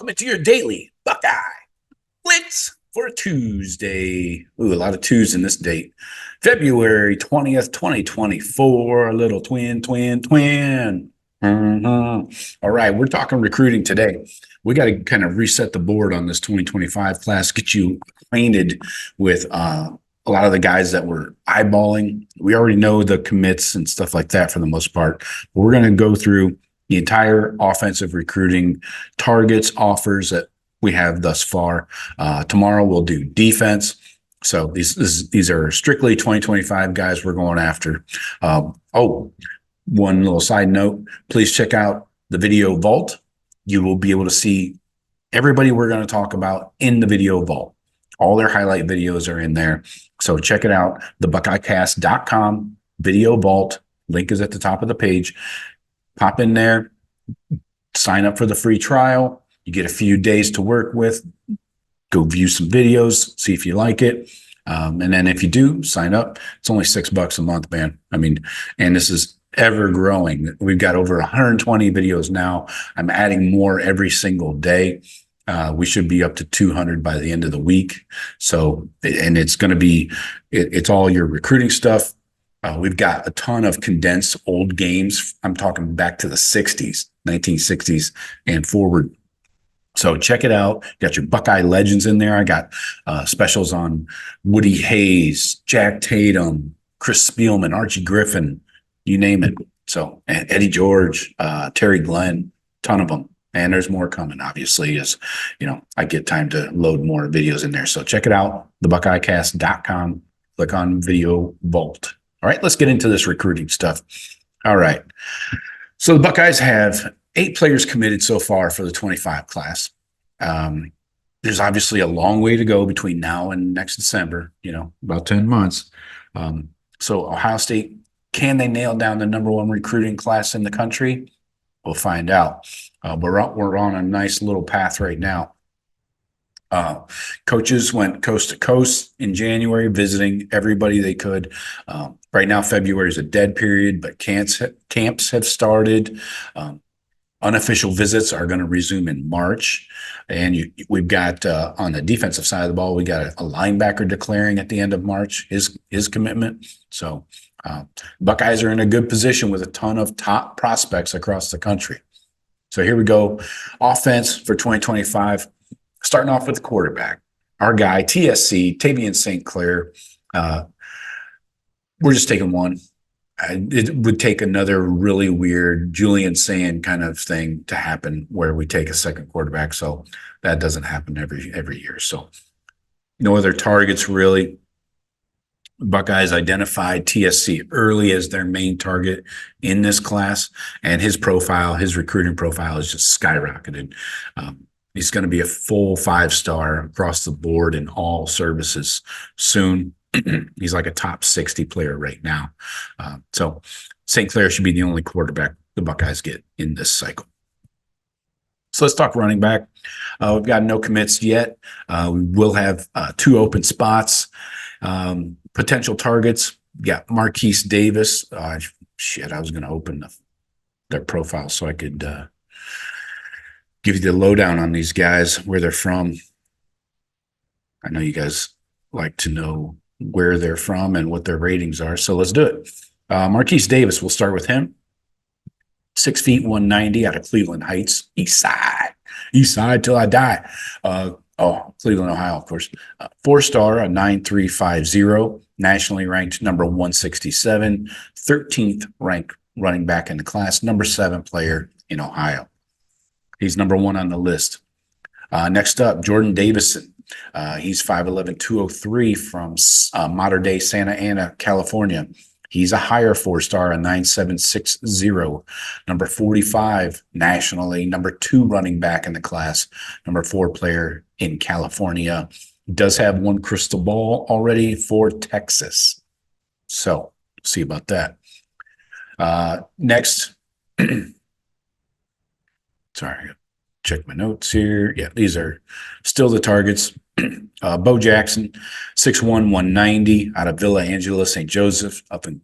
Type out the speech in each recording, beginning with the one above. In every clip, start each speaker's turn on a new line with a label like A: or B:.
A: welcome into your Daily Buckeye Blitz for Tuesday. Ooh, a lot of twos in this date. February 20th, 2024. A little twin. All right, we're talking recruiting today. We got to kind of reset the board on this 2025 class, get you acquainted with a lot of the guys that we're eyeballing. We already know the commits and stuff like that for the most part. But we're going to go through the entire offensive recruiting targets, offers that we have thus far. Tomorrow we'll do defense. So these are strictly 2025 guys we're going after. One little side note, please check out the video vault. You will be able to see everybody we're going to talk about in the video vault. All their highlight videos are in there. So check it out, thebuckeyecast.com video vault. Link is at the top of the page. Pop in there, sign up for the free trial. You get a few days to work with. Go view some videos, see if you like it. And then if you do sign up, it's only $6 a month, man. I mean, and this is ever growing. We've got over 120 videos now. I'm adding more every single day. We should be up to 200 by the end of the week. So, and it's going to be, it's all your recruiting stuff. We've got a ton of condensed old games. I'm talking back to the 60s, 1960s and forward. So check it out. Got your Buckeye legends in there. I got specials on Woody Hayes, Jack Tatum, Chris Spielman, Archie Griffin, you name it. So and Eddie George, Terry Glenn, ton of them. And there's more coming, obviously, as you know, I get time to load more videos in there. So check it out, thebuckeyecast.com. Click on Video Vault. All right, let's get into this recruiting stuff. All right. So the Buckeyes have 8 players committed so far for the 25 class. There's obviously a long way to go between now and next December, you know, about 10 months. So Ohio State, can they nail down the #1 recruiting class in the country? We'll find out. We're on a nice little path right now. Coaches went coast to coast in January, visiting everybody they could. Right now, February is a dead period, but camps have started. Unofficial visits are going to resume in March. And we've got, on the defensive side of the ball, we got a linebacker declaring at the end of March his commitment. So Buckeyes are in a good position with a ton of top prospects across the country. So here we go. Offense for 2025, starting off with the quarterback. Our guy, TSC, Tavian St. Clair. We're just taking one. It would take another really weird Julian Sand kind of thing to happen where we take a second quarterback. So that doesn't happen every year. So no other targets really. Buckeyes identified TSC early as their main target in this class, and his recruiting profile is just skyrocketed. He's going to be a full 5-star across the board in all services soon. He's like a top 60 player right now. So St. Clair should be the only quarterback the Buckeyes get in this cycle. So let's talk running back. We've got no commits yet. We will have 2 open spots. Potential targets. We got Marquise Davis. I was going to open their profile so I could give you the lowdown on these guys, where they're from. I know you guys like to know where they're from and what their ratings are, so let's do it. Marquise Davis, we'll start with him. 6 feet, 190 out of Cleveland Heights, east side till I die. Cleveland, Ohio, of course. 4-star, a 9.350, nationally ranked number 167, 13th ranked running back in the class, number 7 player in Ohio. He's number 1 on the list. Next up, Jordan Davison. He's 5'11", 203 from modern-day Santa Ana, California. He's a higher 4-star, a 9.760, number 45 nationally, number 2 running back in the class, number 4 player in California. Does have 1 crystal ball already for Texas. So, see about that. Next, sorry, check my notes here. Yeah, these are still the targets. Bo Jackson, 6'1", 190 out of Villa Angela, St. Joseph, up in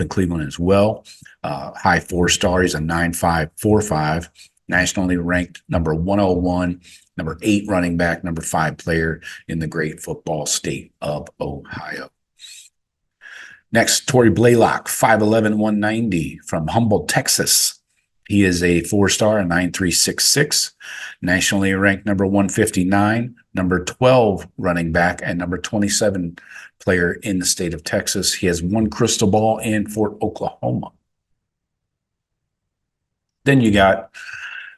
A: Cleveland as well. High 4-star, he's a 9.545, nationally ranked number 101, number 8 running back, number 5 player in the great football state of Ohio. Next, Torrey Blaylock, 5'11", 190 from Humboldt, Texas. He is a 4-star, a 9.366, nationally ranked number 159, number 12 running back, and number 27 player in the state of Texas. He has 1 crystal ball in Fort Oklahoma. Then you got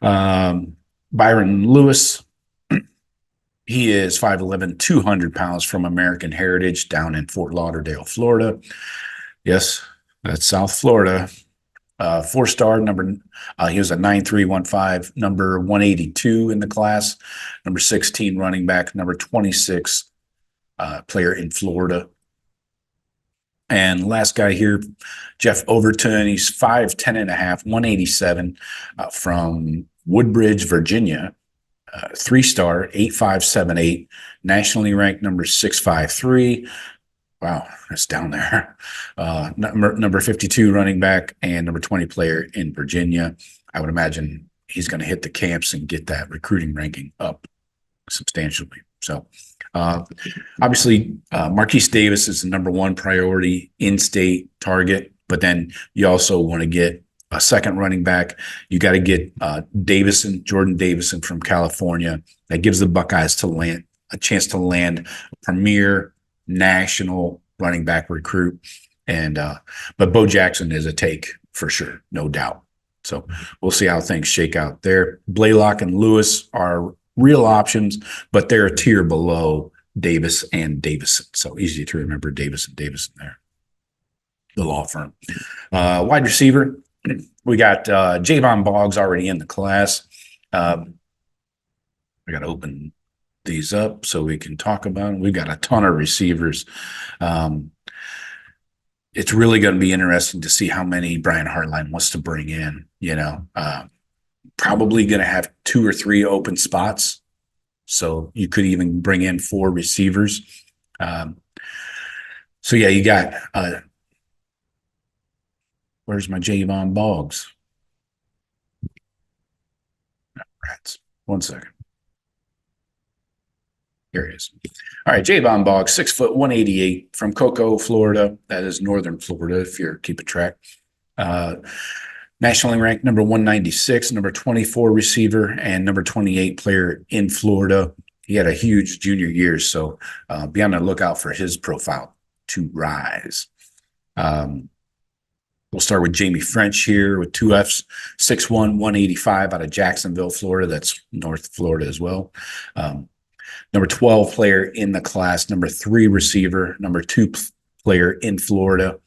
A: Byron Lewis. He is 5'11", 200 pounds from American Heritage down in Fort Lauderdale, Florida. Yes, that's South Florida. 4-star number, he was a 9.315, number 182 in the class, number 16 running back, number 26 player in Florida. And last guy here, Jeff Overton, he's 5'10 and a half, 187 from Woodbridge, Virginia. 3-star, 8.578, nationally ranked number 653. Wow, that's down there. Number 52 running back and number 20 player in Virginia. I would imagine he's going to hit the camps and get that recruiting ranking up substantially. So obviously, Marquise Davis is the number 1 priority in-state target, but then you also want to get a second running back. You got to get Jordan Davison from California. That gives the Buckeyes a chance to land a premier national running back recruit. And but Bo Jackson is a take for sure, no doubt. So we'll see how things shake out there. Blaylock and Lewis are real options, but they're a tier below Davis and Davison. So easy to remember Davis and Davison there, the law firm. Wide receiver, we got Javon Boggs already in the class. I got to open these up so we can talk about them. We've got a ton of receivers. It's really going to be interesting to see how many Brian Hartline wants to bring in. Probably going to have 2 or 3 open spots. So you could even bring in 4 receivers. So yeah, you got where's my Javon Boggs? Rats. 1 second. Here he is. All right, Javon Boggs, 6 foot 188 from Cocoa, Florida. That is northern Florida, if you're keeping track. Nationally ranked number 196, number 24 receiver, and number 28 player in Florida. He had a huge junior year, so be on the lookout for his profile to rise. We'll start with Jamie French here with 2 Fs, 6'1", 185 out of Jacksonville, Florida. That's North Florida as well. Number 12 player in the class, number 3 receiver, number 2 player in Florida.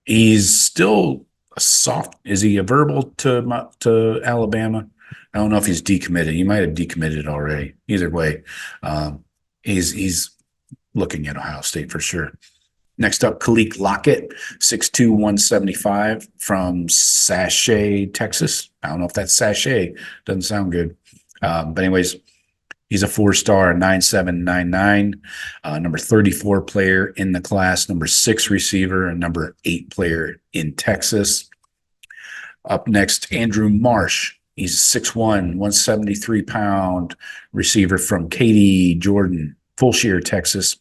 A: He's still a soft. Is he a verbal to Alabama? I don't know if he's decommitted. He might have decommitted already. Either way, he's looking at Ohio State for sure. Next up, Khalid Lockett, 6'2", 175 from Sachet, Texas. I don't know if that's Sachet. Doesn't sound good. But anyways, he's a 4-star, 9.799, number 34 player in the class, number 6 receiver, and number 8 player in Texas. Up next, Andrew Marsh. He's 6'1", 173-pound receiver from Katy, Jordan, Fulshear, Texas.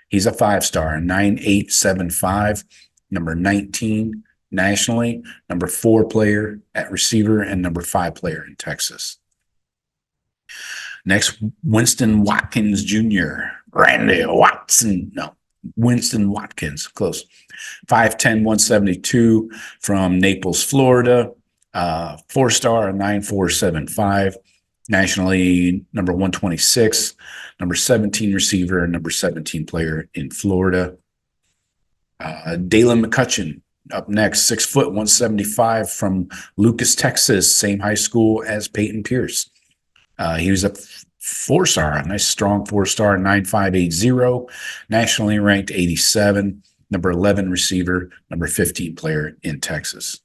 A: He's a 5-star, 9.875, number 19 nationally, number 4 player at receiver, and number 5 player in Texas. Next, Winston Watkins Jr. Winston Watkins, close. 5'10", 172 from Naples, Florida. 4-star, 9.475. Nationally, number 126, number 17 receiver, and number 17 player in Florida. Dalen McCutcheon up next, 6 foot, 175 from Lucas, Texas, same high school as Peyton Pierce. He was a 4-star, a nice strong 4-star, 9.580, nationally ranked 87, number 11 receiver, number 15 player in Texas.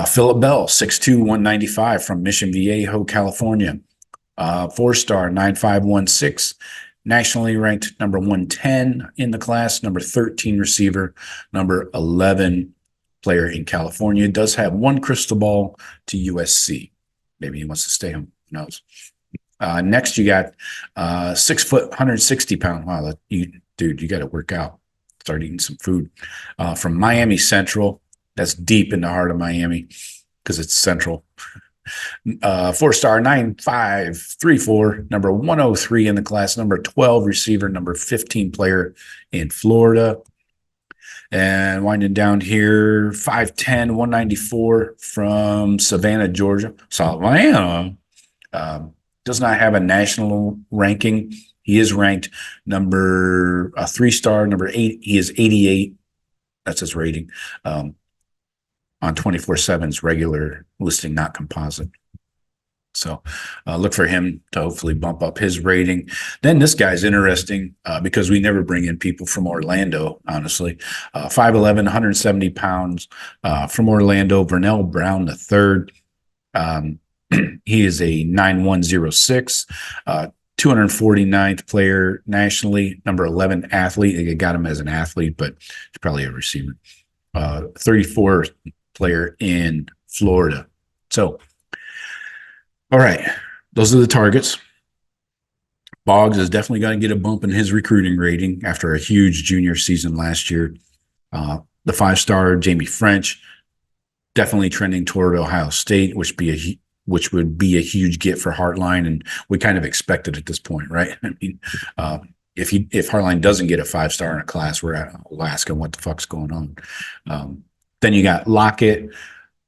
A: Phillip Bell, 6'2", 195 from Mission Viejo, California. 4-star, 9.516, nationally ranked number 110 in the class, number 13 receiver, number 11 player in California. Does have 1 crystal ball to USC. Maybe he wants to stay home. Who knows? Next, you got 6 foot, 160 pound. Wow, dude, you got to work out. Start eating some food. From Miami Central. That's deep in the heart of Miami because it's central. 4-star, 9.534, number 103 in the class, number 12 receiver, number 15 player in Florida. And winding down here, 5'10", 194 from Savannah, Georgia. Savannah does not have a national ranking. He is ranked number 3-star, number 8. He is 88. That's his rating. On 24/7's regular listing, not composite. So look for him to hopefully bump up his rating. Then this guy's interesting because we never bring in people from Orlando, honestly. 5'11", 170 pounds from Orlando, Vernell Brown III. He is a 9106, 249th player nationally, number 11 athlete. They got him as an athlete, but he's probably a receiver. 34th player in Florida. So, all right, those are the targets. Boggs is definitely going to get a bump in his recruiting rating after a huge junior season last year. The 5-star Jamie French definitely trending toward Ohio State, which would be a huge get for Hartline, and we kind of expect it at this point, right? I mean, if Hartline doesn't get a 5-star in a class, we're asking what the fuck's going on. Then you got Lockett,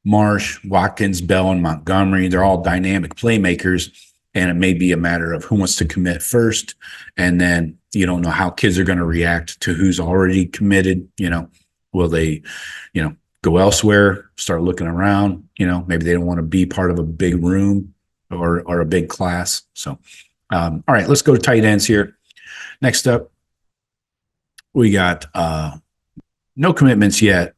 A: Marsh, Watkins, Bell, and Montgomery. They're all dynamic playmakers, and it may be a matter of who wants to commit first, and then you don't know how kids are going to react to who's already committed. Will they, go elsewhere, start looking around? Maybe they don't want to be part of a big room or a big class. So, all right, let's go to tight ends here. Next up, we got no commitments yet.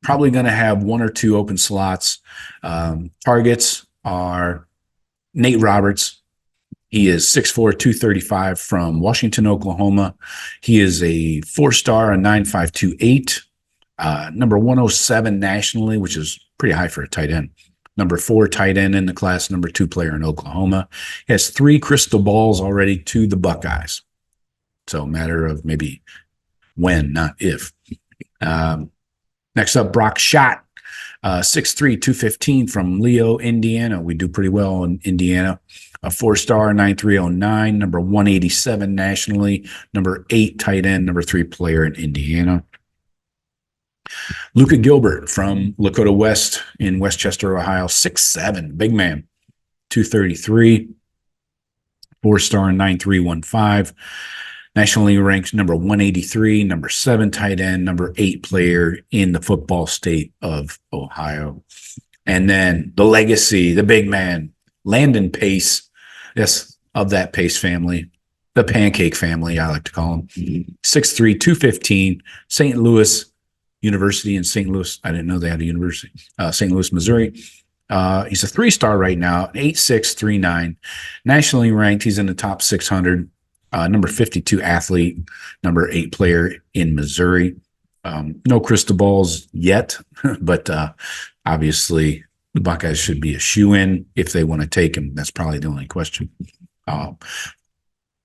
A: Probably going to have 1 or 2 open slots. Targets are Nate Roberts. He is 6'4", 235 from Washington, Oklahoma. He is a 4-star, a 9.528, number 107 nationally, which is pretty high for a tight end. Number 4 tight end in the class, number 2 player in Oklahoma. He has 3 crystal balls already to the Buckeyes. So a matter of maybe when, not if. Next up, Brock Schott, 6'3", 215 from Leo, Indiana. We do pretty well in Indiana. A 4-star, 9.309, number 187 nationally, number 8 tight end, number 3 player in Indiana. Luka Gilbert from Lakota West in Westchester, Ohio, 6'7", big man, 233, 4-star, 9.315. Nationally ranked number 183, number 7 tight end, number 8 player in the football state of Ohio. And then the legacy, the big man, Landon Pace, yes, of that Pace family, the pancake family, I like to call him. 6'3", 215, St. Louis University in St. Louis. I didn't know they had a university. St. Louis, Missouri. He's a 3-star right now, 8'6", nationally ranked. He's in the top 600. Number 52 athlete, number 8 player in Missouri. No crystal balls yet, but obviously the Buckeyes should be a shoe-in if they want to take him. That's probably the only question. Nate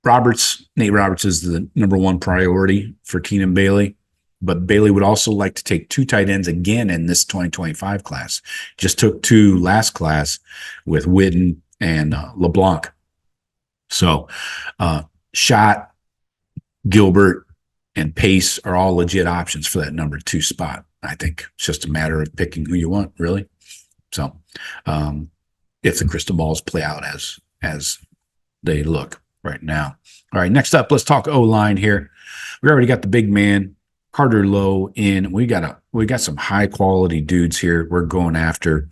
A: Roberts is the number 1 priority for Keenan Bailey, but Bailey would also like to take 2 tight ends again in this 2025 class. Just took 2 last class with Witten and LeBlanc. So, Schott, Gilbert, and Pace are all legit options for that number 2 spot. I think it's just a matter of picking who you want, really. So, if the crystal balls play out as they look right now. All right, next up, let's talk O-line here. We already got the big man, Carter Lowe, in. We got some high quality dudes here we're going after.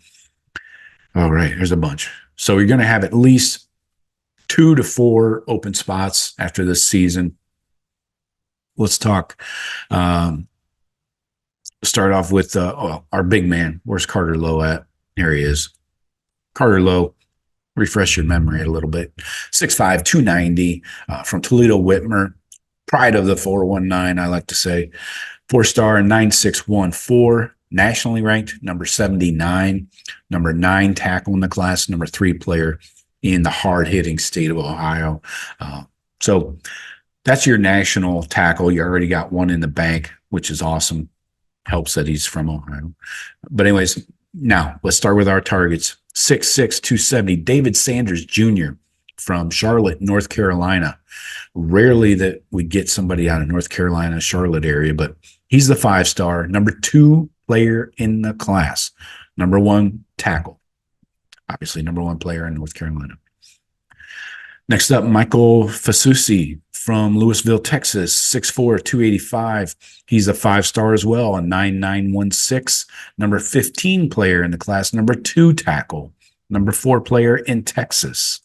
A: All right, there's a bunch. So you're going to have at least 2 to 4 open spots after this season. Let's talk. Start off with our big man. Where's Carter Lowe at? Here he is. Carter Lowe, refresh your memory a little bit. 6'5", 290 from Toledo Whitmer. Pride of the 419, I like to say. 4-star, 9.614, nationally ranked, number 79, number 9 tackle in the class, number 3 player in the hard-hitting state of Ohio. So that's your national tackle. You already got one in the bank, which is awesome. Helps that he's from Ohio. But anyways, now let's start with our targets. 6'6", 270, David Sanders Jr. from Charlotte, North Carolina. Rarely that we get somebody out of North Carolina, Charlotte area, but he's the 5-star, number 2 player in the class, number 1 tackle. Obviously, number 1 player in North Carolina. Next up, Michael Fasusi from Louisville, Texas, 6'4", 285. He's a 5-star as well, a 9.916, number 15 player in the class, number 2 tackle, number 4 player in Texas.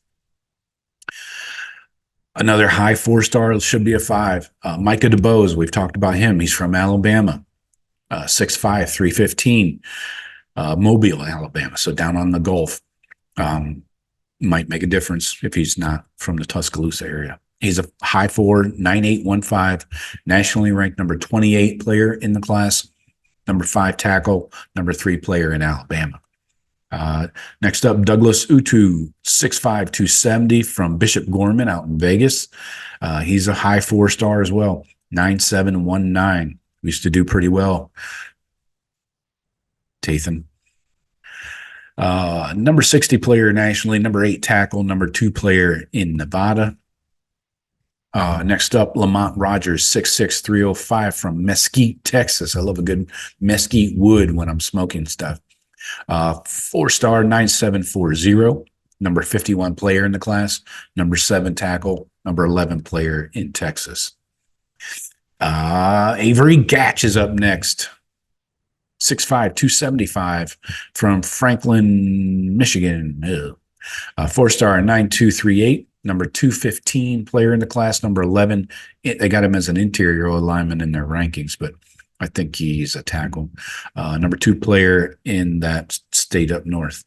A: Another high 4-star, should be a 5. Micah DeBose, we've talked about him. He's from Alabama, 6'5", 315, Mobile, Alabama, so down on the Gulf. Might make a difference if he's not from the Tuscaloosa area. He's a high 4, 9.815, nationally ranked number 28 player in the class, number 5 tackle, number 3 player in Alabama. Next up, Douglas Utu, 6'5", 270 from Bishop Gorman out in Vegas. He's a high 4-star as well, 9.719. Used to do pretty well. Tathan. Number 60 player nationally, number 8 tackle, number 2 player in Nevada. Next up, Lamont Rogers, 6'6", 305 from Mesquite, Texas. I love a good mesquite wood when I'm smoking stuff. 4-star, 9.740, number 51 player in the class, number 7 tackle, number 11 player in Texas. Avery Gatch is up next. 6'5", 275 from Franklin, Michigan. 4-star, 9.238, number 215 player in the class, number 11. They got him as an interior lineman in their rankings, but I think he's a tackle. Number 2 player in that state up north.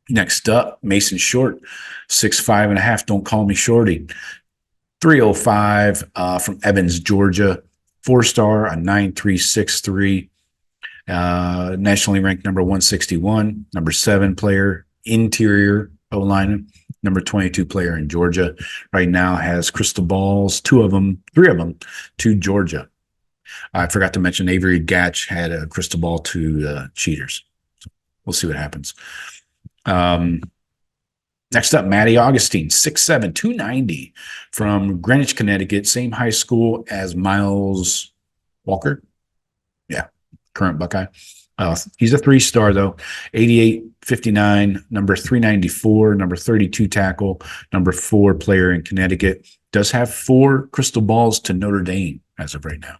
A: Next up, Mason Short, 6'5.5". Don't call me Shorty. 305 from Evans, Georgia. 4-star, a 9.363. Nationally ranked number 161, number 7 player, interior O-lineman, number 22 player in Georgia. Right now has crystal balls, 3 of them, to Georgia. I forgot to mention Avery Gatch had a crystal ball to Cheaters. So we'll see what happens. Next up, Matty Augustine, 6'7", 290 from Greenwich, Connecticut, same high school as Miles Walker. Yeah, current Buckeye. He's a 3-star, though. 88.59, number 394, number 32 tackle, number 4 player in Connecticut. Does have 4 crystal balls to Notre Dame as of right now.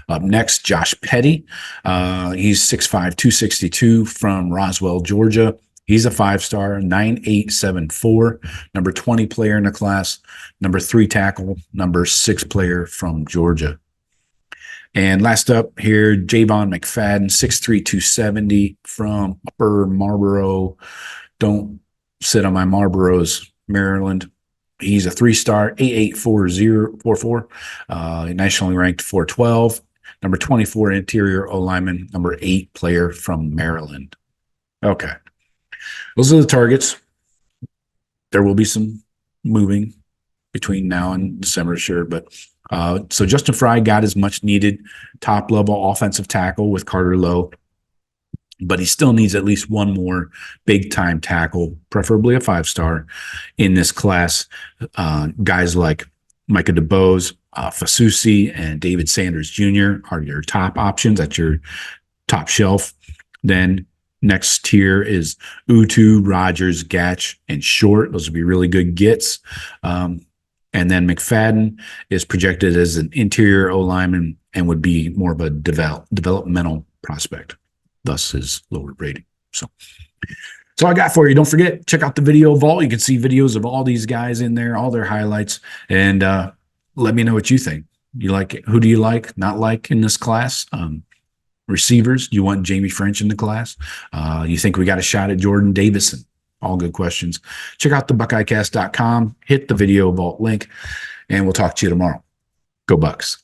A: Up next, Josh Petty. He's 6'5", 262 from Roswell, Georgia. He's a 5-star, 9.874, number 20 player in the class, number 3 tackle, number 6 player from Georgia. And last up here, Javon McFadden, 6'3", 270 from Upper Marlboro. Don't sit on my Marlboros, Maryland. He's a 3-star, 88.44, nationally ranked 412, number 24 interior O-lineman, number 8 player from Maryland. Okay. Those are the targets. There will be some moving between now and December, sure. But so Justin Fry got his much needed top level offensive tackle with Carter Lowe, but he still needs at least one more big time tackle, preferably a 5-star in this class. Guys like Micah DeBose, Fasusi, and David Sanders Jr. are your top options at your top shelf. Then next tier is Utu, Rogers, Gatch, and Short. Those would be really good gets. And then McFadden is projected as an interior O-lineman and would be more of a developmental prospect, thus his lower rating. So that's all I got for you. Don't forget, check out the video vault. You can see videos of all these guys in there, all their highlights, and let me know what you think. You like it? Who do you like, not like in this class? Receivers, do you want Jamie French in the class? You think we got a shot at Jordan Davison? All good questions. Check out the BuckeyeCast.com, hit the video vault link, and we'll talk to you tomorrow. Go Bucks.